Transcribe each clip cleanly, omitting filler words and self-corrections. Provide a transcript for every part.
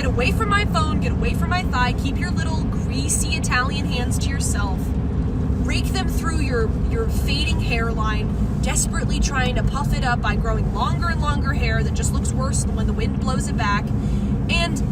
Get away from my phone, get away from my thigh, keep your little greasy Italian hands to yourself. Rake them through your fading hairline, desperately trying to puff it up by growing longer and longer hair that just looks worse when the wind blows it back. And,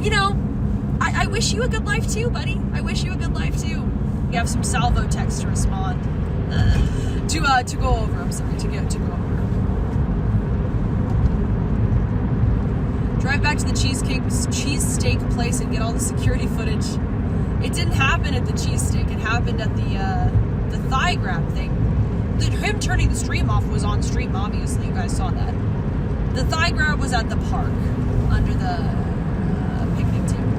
you know, I wish you a good life too, buddy. I wish you a good life too. You have some Salvo text to respond. To go over, I'm sorry, to go over. Drive back to the cheesesteak place and get all the security footage. It didn't happen at the cheesesteak. It happened at the thigh grab thing. Him turning the stream off was on stream, obviously. You guys saw that. The thigh grab was at the park under the picnic table.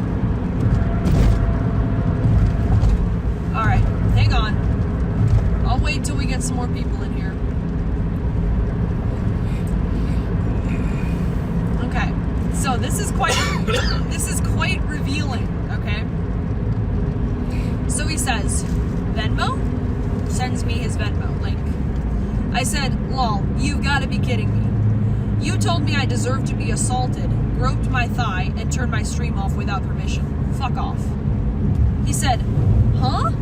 All right, hang on. I'll wait till we get some more people in here. Okay, so this is quite revealing. Okay. So he says, Venmo? Sends me his Venmo link. I said, lol, you've got to be kidding me. You told me I deserved to be assaulted, groped my thigh, and turned my stream off without permission. Fuck off. He said, huh?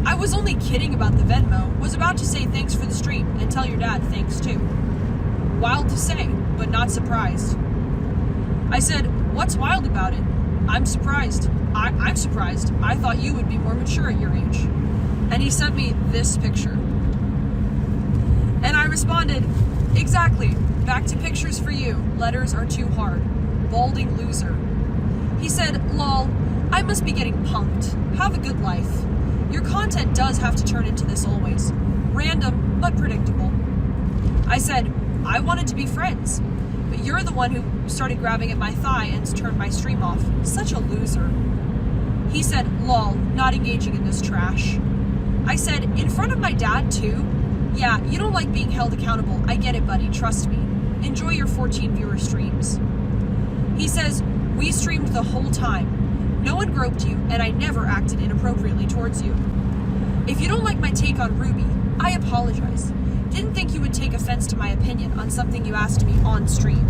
I was only kidding about the Venmo, was about to say thanks for the stream, and tell your dad thanks too. Wild to say, but not surprised. I said, what's wild about it? I'm surprised. I'm surprised. I thought you would be more mature at your age. And he sent me this picture. And I responded, exactly. Back to pictures for you. Letters are too hard. Balding loser. He said, lol, I must be getting punked. Have a good life. Your content does have to turn into this always. Random, but predictable. I said, I wanted to be friends. But you're the one who started grabbing at my thigh and turned my stream off. Such a loser. He said, lol, not engaging in this trash. I said, in front of my dad too? Yeah, you don't like being held accountable. I get it, buddy, trust me. Enjoy your 14 viewer streams. He says, we streamed the whole time. No one groped you, and I never acted inappropriately towards you. If you don't like my take on Ruby, I apologize. Didn't think you would take offense to my opinion on something you asked me on stream.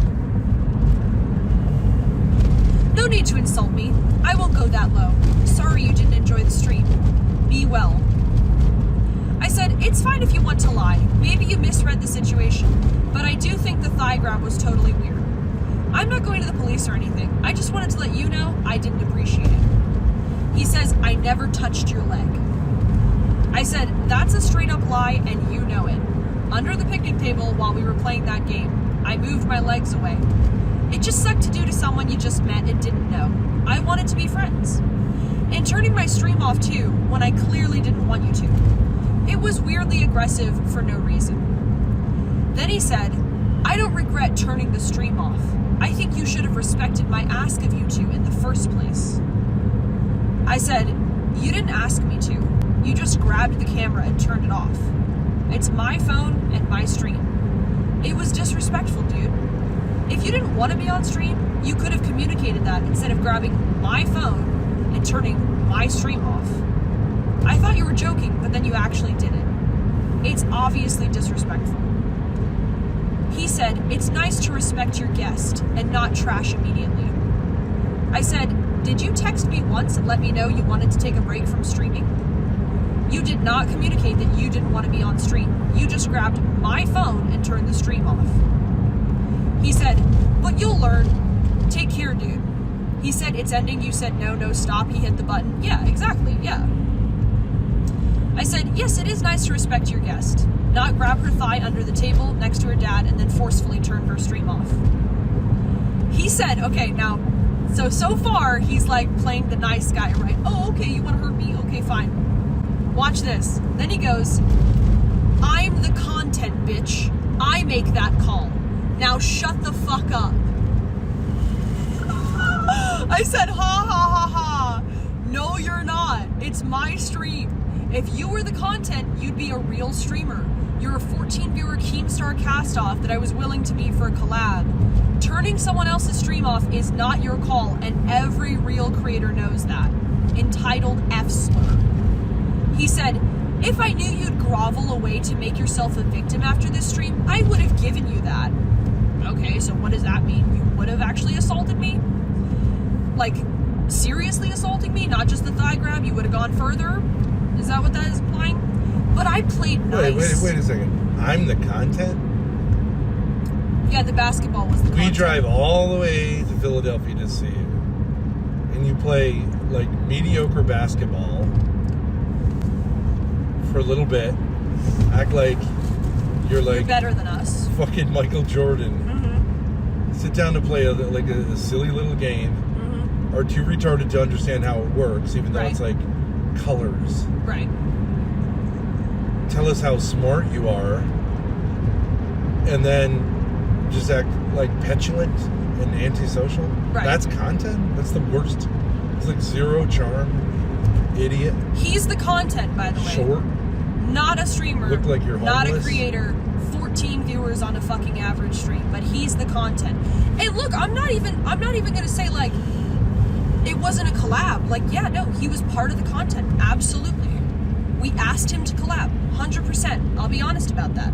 No need to insult me. I won't go that low. Sorry you didn't enjoy the stream. Be well. I said, it's fine if you want to lie. Maybe you misread the situation, but I do think the thigh grab was totally weird. I'm not going to the police or anything. I just wanted to let you know I didn't appreciate it. He says, I never touched your leg. I said, that's a straight up lie and you know it. Under the picnic table while we were playing that game, I moved my legs away. It just sucked to do to someone you just met and didn't know. I wanted to be friends. And turning my stream off too, when I clearly didn't want you to. It was weirdly aggressive for no reason. Then he said, I don't regret turning the stream off. I think you should have respected my ask of you to in the first place. I said, you didn't ask me to. You just grabbed the camera and turned it off. It's my phone and my stream. It was disrespectful, dude. If you didn't want to be on stream, you could have communicated that instead of grabbing my phone and turning my stream off. I thought you were joking, but then you actually did it. It's obviously disrespectful. He said, it's nice to respect your guest and not trash immediately. I said, did you text me once and let me know you wanted to take a break from streaming? You did not communicate that you didn't want to be on stream. You just grabbed my phone and turned the stream off. He said, but you'll learn. Take care, dude. He said, it's ending. You said, no, stop. He hit the button. Yeah, exactly. Yeah. I said, yes, it is nice to respect your guest. Not grab her thigh under the table next to her dad and then forcefully turn her stream off. He said, okay, now, so far, he's like playing the nice guy, right? Oh, okay, you want to hurt me? Okay, fine. Watch this. Then he goes, I'm the content, bitch. I make that call. Now shut the fuck up. I said, ha. No, you're not. It's my stream. If you were the content, you'd be a real streamer. You're a 14 viewer Keemstar cast-off that I was willing to be for a collab. Turning someone else's stream off is not your call, and every real creator knows that. Entitled F-slur. He said, if I knew you'd grovel away to make yourself a victim after this stream, I would have given you that. Okay, so what does that mean? You would have actually assaulted me? like, seriously assaulting me, not just the thigh grab, you would have gone further. Is that what that is implying? But I played nice. Wait a second. I'm the content? Yeah, the basketball was the content. We drive all the way to Philadelphia to see you. And you play, like, mediocre basketball for a little bit. Act like you're better than us. Fucking Michael Jordan. Mm-hmm. Sit down to play a silly little game. Mm-hmm. Are too retarded to understand how it works, even though it's like colors. Right. Tell us how smart you are, and then just act like petulant and antisocial. Right. That's content? That's the worst. It's like zero charm. Idiot. He's the content, by the way. Short. Not a streamer. Look like you're homeless. Not a creator. 14 viewers on a fucking average stream, but he's the content. And look, I'm not even gonna say like it wasn't a collab. Like, yeah, no, he was part of the content. Absolutely. We asked him to collab. 100%. I'll be honest about that.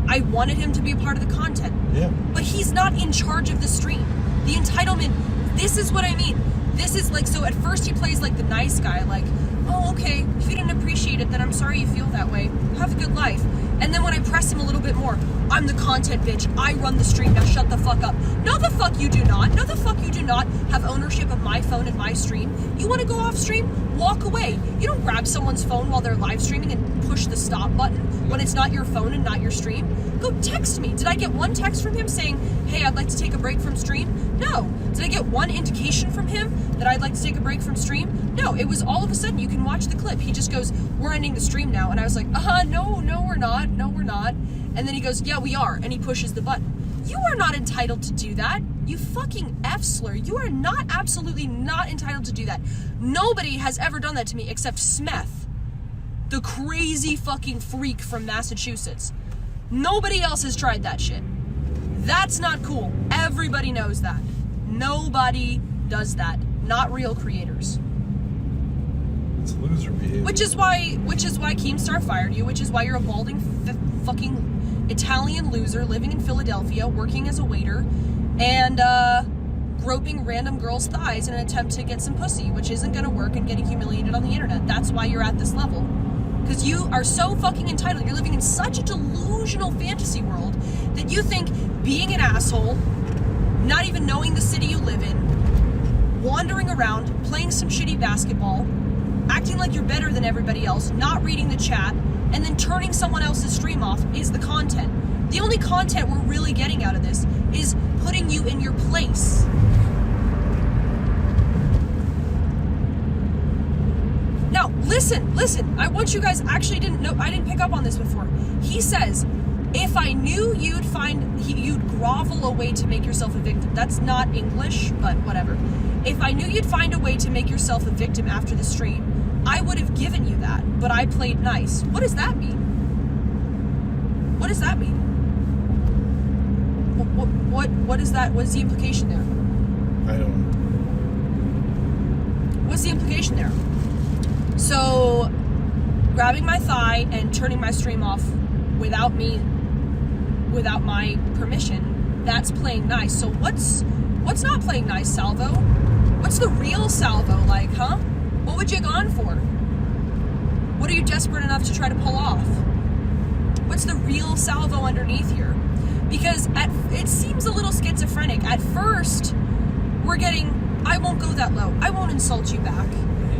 I wanted him to be a part of the content. Yeah. But he's not in charge of the stream. The entitlement, this is what I mean. This is like, so at first he plays like the nice guy, like, oh, okay, if you didn't appreciate it, then I'm sorry you feel that way. Have a good life. And then when I press him a little bit more, I'm the content bitch. I run the stream. Now shut the fuck up. No, the fuck you do not. No, the fuck you do not have ownership of my phone and my stream. You want to go off stream? Walk away. You don't grab someone's phone while they're live streaming and push the stop button when it's not your phone and not your stream. Go text me. Did I get one text from him saying, hey, I'd like to take a break from stream? No. Did I get one indication from him that I'd like to take a break from stream? No. It was all of a sudden, you can watch the clip. He just goes, we're ending the stream now. And I was like, no, we're not. No, we're not. And then he goes, yeah, we are. And he pushes the button. You are not entitled to do that. You fucking F-slur. You are not, absolutely not entitled to do that. Nobody has ever done that to me except Smith, the crazy fucking freak from Massachusetts. Nobody else has tried that shit. That's not cool. Everybody knows that. Nobody does that. Not real creators. It's loser behavior. Which is why Keemstar fired you, which is why you're a balding fucking Italian loser living in Philadelphia, working as a waiter, and groping random girls' thighs in an attempt to get some pussy, which isn't gonna work, and getting humiliated on the internet. That's why you're at this level. Because you are so fucking entitled. You're living in such a delusional fantasy world that you think being an asshole, not even knowing the city you live in, wandering around, playing some shitty basketball, acting like you're better than everybody else, not reading the chat, and then turning someone else's stream off is the content. The only content we're really getting out of this is putting you in your place. Now, listen, I want you guys, actually I didn't pick up on this before. He says, if I knew you'd grovel a way to make yourself a victim. That's not English, but whatever. If I knew you'd find a way to make yourself a victim after the stream, I would have given you that, but I played nice. What does that mean? What does that mean? What is that? What's the implication there? I don't know. What's the implication there? So, grabbing my thigh and turning my stream off without my permission, that's playing nice. So what's not playing nice, Salvo? What's the real Salvo like, huh? What would you have gone for? What are you desperate enough to try to pull off? What's the real Salvo underneath here? Because it seems a little schizophrenic. At first, we're getting, I won't go that low. I won't insult you back.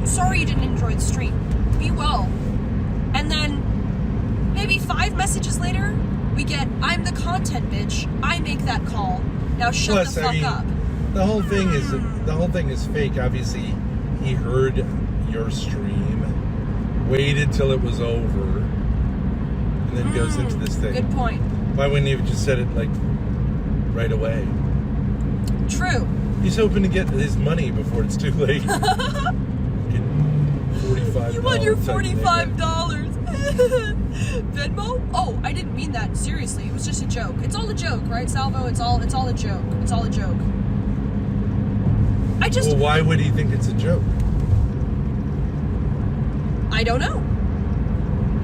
Sorry you didn't enjoy the stream. Be well. And then, maybe 5 messages later, we get, I'm the content bitch. I make that call. Now shut the fuck up. The whole thing is fake. Obviously, he heard your stream, waited till it was over, and then goes into this thing. Good point. Why wouldn't he have just said it like right away? True. He's hoping to get his money before it's too late. $45. You want your $45? Venmo? Oh, I didn't mean that seriously. It was just a joke. It's all a joke, right, Salvo? It's all a joke. It's all a joke. Well, why would he think it's a joke? I don't know.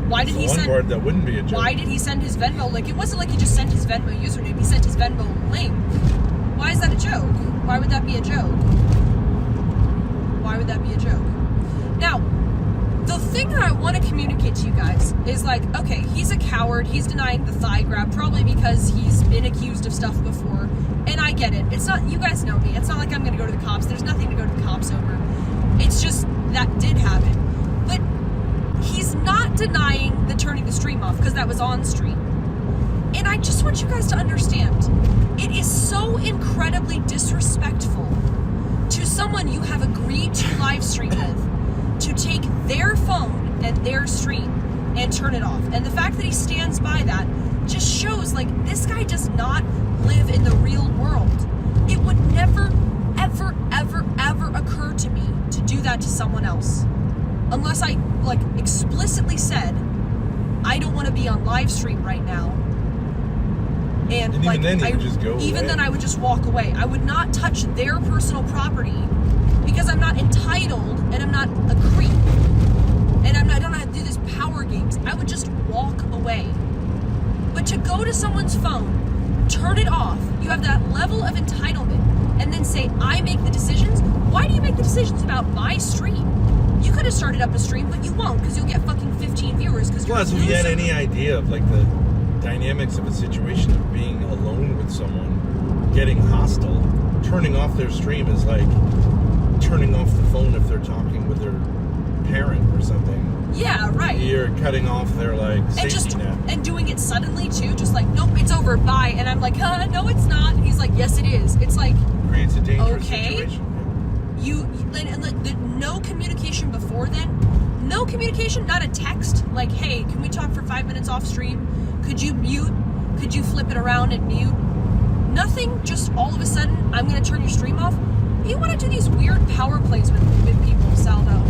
Why did he send? One part that wouldn't be a joke. Why did he send his Venmo? Like, it wasn't like he just sent his Venmo username. He sent his Venmo link. Why is that a joke? Why would that be a joke? would that be a joke? Now, the thing that I want to communicate to you guys is like, okay, he's a coward. He's denying the thigh grab, probably because he's been accused of stuff before. And I get it. It's not, you guys know me. It's not like I'm going to go to the cops. There's nothing to go to the cops over. It's just, that did happen. But he's not denying the turning the stream off, because that was on stream. And I just want you guys to understand, it is so incredibly disrespectful to someone you have agreed to live stream with to take their phone and their stream and turn it off. And the fact that he stands by that just shows, like, this guy does not live in the real world. It would never, ever, ever, ever occur to me to do that to someone else. Unless I, like, explicitly said, I don't want to be on live stream right now. And even like, then, you would just go away. Even then, I would just walk away. I would not touch their personal property because I'm not entitled and I'm not a creep. And I don't have to do this power games. I would just walk away. But to go to someone's phone, turn it off, you have that level of entitlement, and then say, I make the decisions. Why do you make the decisions about my stream? You could have started up a stream, but you won't, because you'll get fucking 15 viewers. Plus, if you had any idea of like the dynamics of a situation of being alone with someone, getting hostile, turning off their stream is like turning off the phone if they're talking with their parent or something. Yeah, right. You're cutting off their like safety net. And doing it suddenly too, just like, nope, it's over, bye. And I'm like, no, it's not. And he's like, yes, it is. It's like, creates a dangerous situation. No communication before then. No communication, not a text. Like, hey, can we talk for 5 minutes off stream? Could you mute? Could you flip it around and mute? Nothing, just all of a sudden, I'm going to turn your stream off. You want to do these weird power plays with people, Salvo.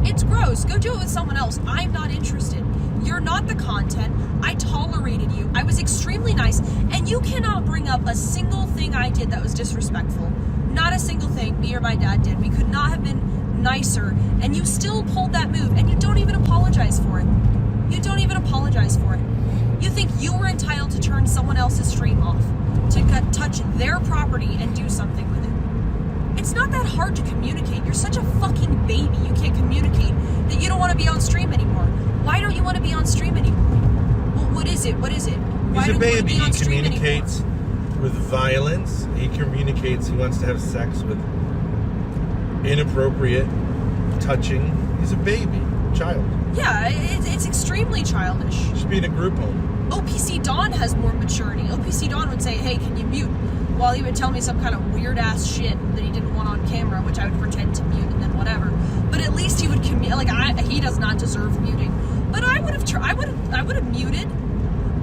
It's gross. Go do it with someone else. I'm not interested. You're not the content. I tolerated you. I was extremely nice. And you cannot bring up a single thing I did that was disrespectful. Not a single thing me or my dad did. We could not have been nicer. And you still pulled that move. And you don't even apologize for it. You don't even apologize for it. You think you were entitled to turn someone else's stream off, to touch their property and do something with it. It's not that hard to communicate. You're such a fucking baby. You can't communicate that you don't want to be on stream anymore. Why don't you want to be on stream anymore? Well, what is it? What is it? Why He's a baby. He communicates with violence. He communicates. He wants to have sex with inappropriate touching. He's a baby, child. Yeah, it's extremely childish. He should be in a group home. OPC Dawn has more maturity. OPC Dawn would say, hey, can you mute? While he would tell me some kind of weird ass shit that he didn't want on camera, which I would pretend to mute and then whatever. But at least he would he does not deserve muting. But I would have muted.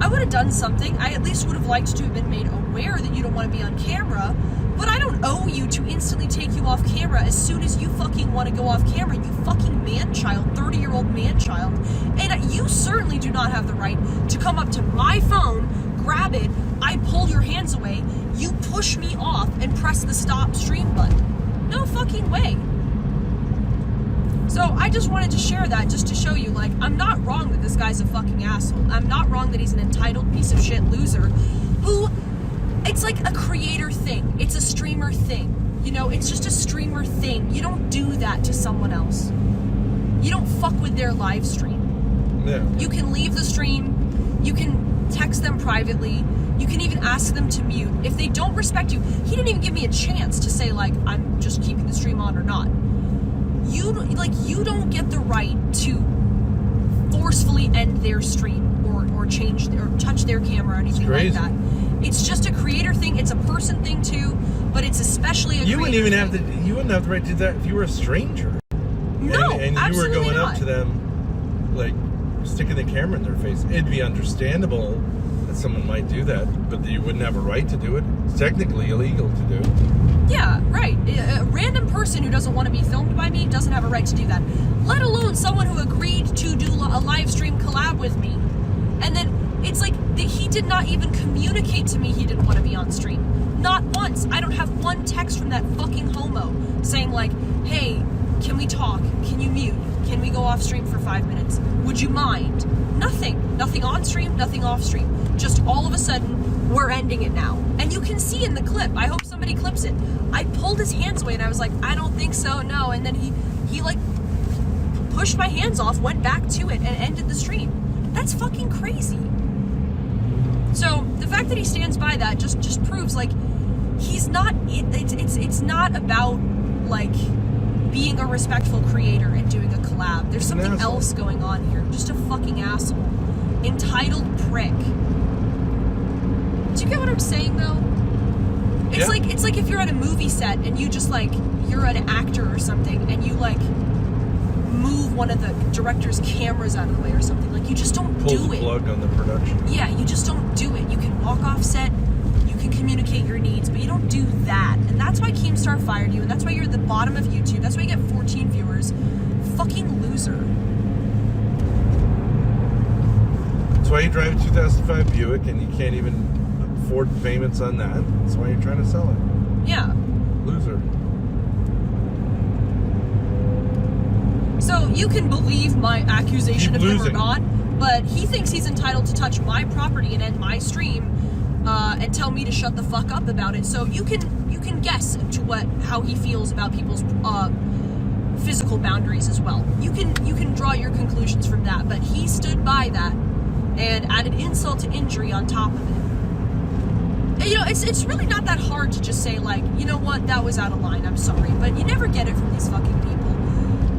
I would have done something. I at least would have liked to have been made aware that you don't want to be on camera. But I don't owe you to instantly take you off camera as soon as you fucking want to go off camera, you fucking man-child, 30-year-old man-child. And you certainly do not have the right to come up to my phone, grab it, I pull your hands away, you push me off and press the stop stream button. No fucking way. So I just wanted to share that just to show you, like, I'm not wrong that this guy's a fucking asshole. I'm not wrong that he's an entitled piece of shit loser who... It's like a creator thing. It's a streamer thing. You know, it's just a streamer thing. You don't do that to someone else. You don't fuck with their live stream. Yeah. You can leave the stream. You can text them privately. You can even ask them to mute. If they don't respect you, he didn't even give me a chance to say, like, I'm just keeping the stream on or not. You don't get the right to forcefully end their stream or change or touch their camera or anything like that. It's just a creator thing. It's a person thing too, but it's especially a You wouldn't even thing. you wouldn't have the right to do that if you were a stranger. No, and you were going not. up to them, like sticking the camera in their face. It'd be understandable that someone might do that, but you wouldn't have a right to do it. It's technically illegal to do. Yeah, right. A random person who doesn't want to be filmed by me doesn't have a right to do that. Let alone someone who agreed to do a live stream collab with me. And then it's like he did not even communicate to me he didn't want to be on stream. Not once. I don't have one text from that fucking homo saying like, hey, can we talk? Can you mute? Can we go off stream for 5 minutes? Would you mind? Nothing. Nothing on stream, nothing off stream. Just all of a sudden, we're ending it now. And you can see in the clip, I hope somebody clips it, I pulled his hands away and I was like, I don't think so, no. And then he like pushed my hands off, went back to it, and ended the stream. That's fucking crazy. So the fact that he stands by that just proves like he's not. It's not about like being a respectful creator and doing a collab. There's something else going on here. Just a fucking asshole, entitled prick. Do you get what I'm saying though? It's like if you're at a movie set and you just like you're an actor or something and you like move one of the director's cameras out of the way or something. Like you just don't do it. Pull the plug on the production. Yeah, you just don't do it. You can walk off set, you can communicate your needs, but you don't do that. And that's why Keemstar fired you, and that's why you're at the bottom of YouTube. That's why you get 14 viewers. Fucking loser. That's why you drive a 2005 Buick and you can't even afford payments on that. That's why you're trying to sell it. Yeah. Loser. So you can believe my accusation Keep of him losing. or not, but he thinks he's entitled to touch my property and end my stream and tell me to shut the fuck up about it. So you can guess to how he feels about people's physical boundaries as well. You can draw your conclusions from that, but he stood by that and added insult to injury on top of it. And, you know, it's really not that hard to just say like, you know what, that was out of line, I'm sorry, but you never get it from these fucking people.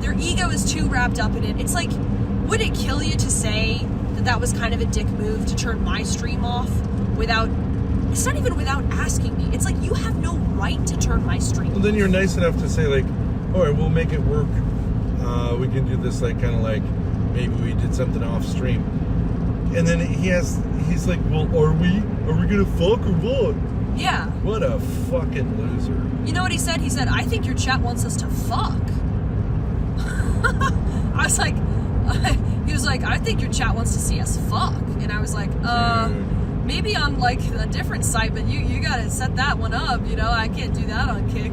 Their ego is too wrapped up in it. It's like, would it kill you to say that was kind of a dick move to turn my stream off without, it's not even without asking me. It's like, you have no right to turn my stream off. Well, then you're nice enough to say like, all right, we'll make it work. We can do this like kind of like maybe we did something off stream. And then he's like, well, are we gonna fuck or what? Yeah. What a fucking loser. You know what he said? He said, I think your chat wants us to fuck. I was like, he was like, I think your chat wants to see us fuck. And I was like, maybe on like a different site, but you gotta set that one up, you know, I can't do that on Kick.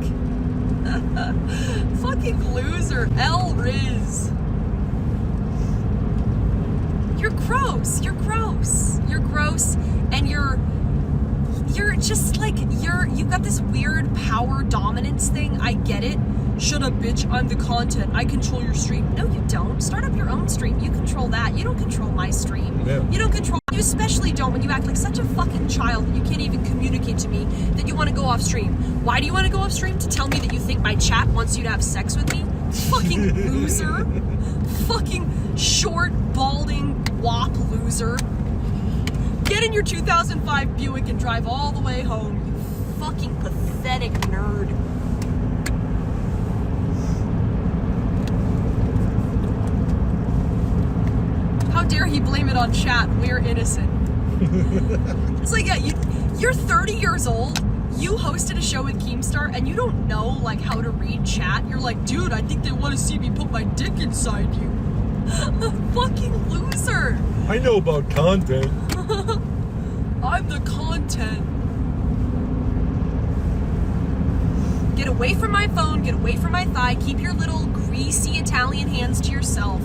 Fucking loser. L-Riz. You're gross. You're gross. You're gross, and you're just like, you've got this weird power dominance thing. I get it. Shut up, bitch. I'm the content. I control your stream. No, you don't. Start up your own stream. You control that. You don't control my stream. Yeah. You don't control. You especially don't when you act like such a fucking child that you can't even communicate to me that you want to go off stream. Why do you want to go off stream? To tell me that you think my chat wants you to have sex with me? Fucking loser. Fucking short, balding, wop loser. Get in your 2005 Buick and drive all the way home, you fucking pathetic nerd. How dare he blame it on chat? We're innocent. It's like, yeah, you're 30 years old. You hosted a show with Keemstar and you don't know like how to read chat. You're like, dude, I think they want to see me put my dick inside you. Fucking loser. I know about content. I'm the content. Get away from my phone, get away from my thigh, keep your little greasy Italian hands to yourself.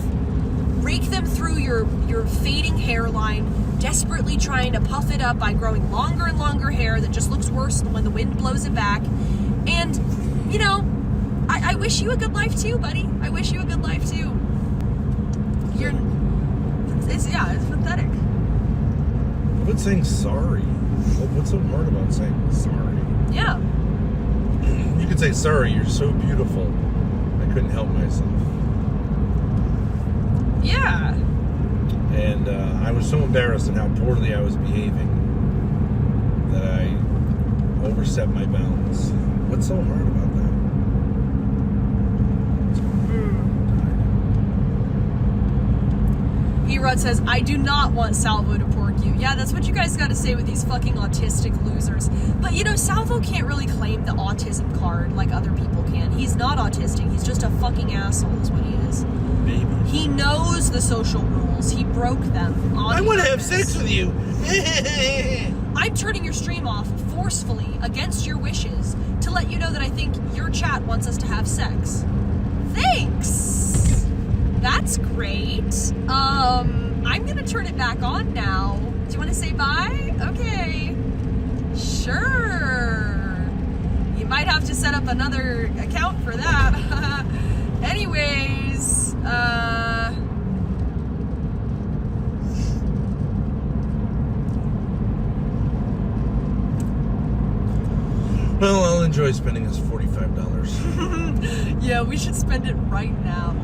Rake them through your fading hairline, desperately trying to puff it up by growing longer and longer hair that just looks worse when the wind blows it back. And, you know, I wish you a good life too, buddy. I wish you a good life too. It's pathetic. But saying sorry. What's so hard about saying sorry? Yeah. You could say sorry, you're so beautiful. I couldn't help myself. Yeah. And I was so embarrassed at how poorly I was behaving that I overstepped my bounds. What's so hard about that? E-Rod says, I do not want Salvo to pork you. Yeah, that's what you guys got to say with these fucking autistic losers. But, you know, Salvo can't really claim the autism card like other people can. He's not autistic. He's just a fucking asshole is what he is. Baby. He knows the social rules. He broke them on I want to have purpose. sex with you. I'm turning your stream off forcefully against your wishes to let you know that I think your chat wants us to have sex. Thanks. That's great. I'm gonna turn it back on now. Do you want to say bye? Okay. Sure. You might have to set up another account for that. Anyways, well, I'll enjoy spending this $45. yeah, we should spend it right now.